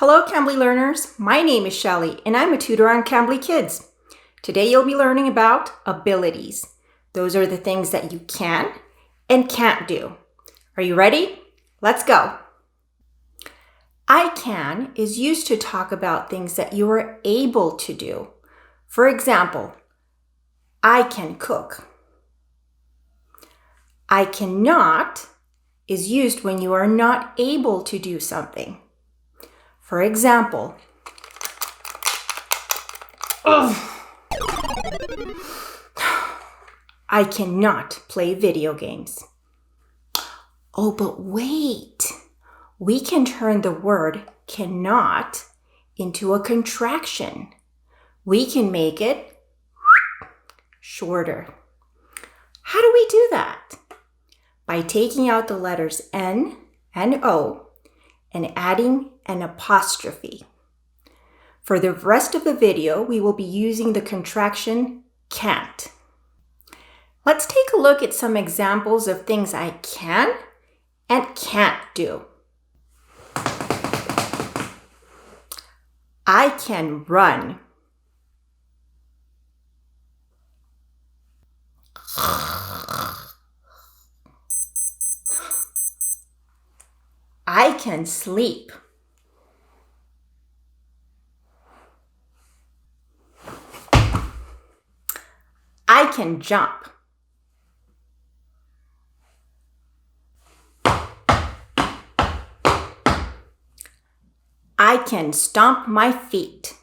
Hello, Cambly learners. My name is Shelly, and I'm a tutor on Cambly Kids. Today, you'll be learning about abilities. Those are the things that you can and can't do. Are you ready? Let's go. I can is used to talk about things that you are able to do. For example, I can cook. I cannot is used when you are not able to do something. For example, I cannot play video games. Oh, but wait. We can turn the word cannot into a contraction. We can make it shorter. How do we do that? By taking out the letters N and O and adding an apostrophe. For the rest of the video, we will be using the contraction can't. Let's take a look at some examples of things I can and can't do. I can run. I can sleep. I can jump. I can stomp my feet.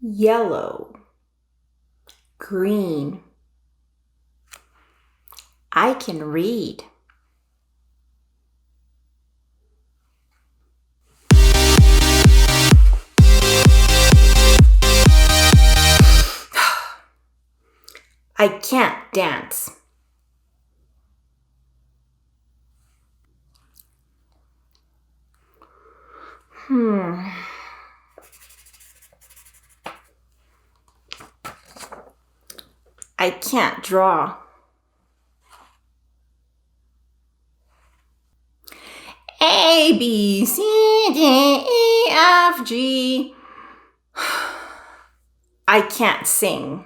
Yellow, green. I can read. I can't dance. I can't draw. A, B, C, D, E, F, G. I can't sing.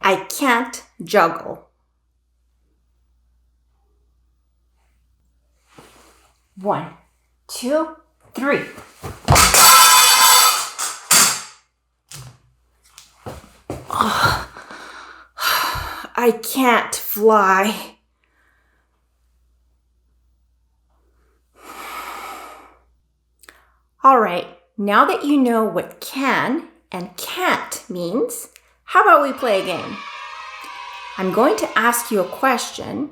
I can't juggle. 1, 2, 3. I can't fly. All right, now that you know what can and can't means, how about we play a game? I'm going to ask you a question,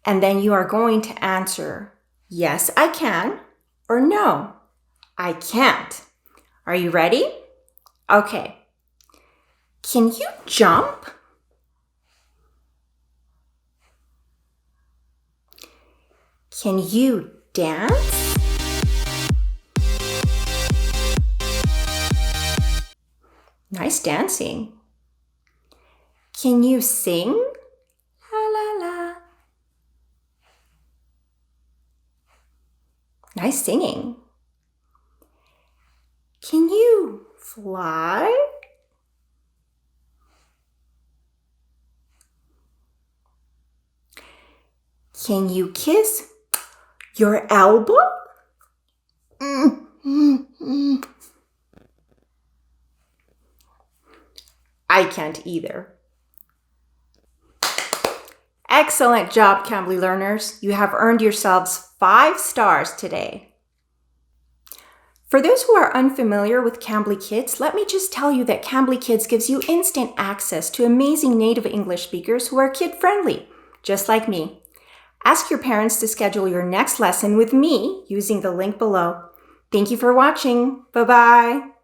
and then you are going to answer, yes, I can, or no, I can't. Are you ready? Okay. Can you jump? Can you dance? Nice dancing. Can you sing? La la la. Nice singing. Can you fly? Can you kiss your elbow? I can't either. Excellent job, Cambly learners. You have earned yourselves 5 stars today. For those who are unfamiliar with Cambly Kids, let me just tell you that Cambly Kids gives you instant access to amazing native English speakers who are kid-friendly, just like me. Ask your parents to schedule your next lesson with me using the link below. Thank you for watching. Bye-bye.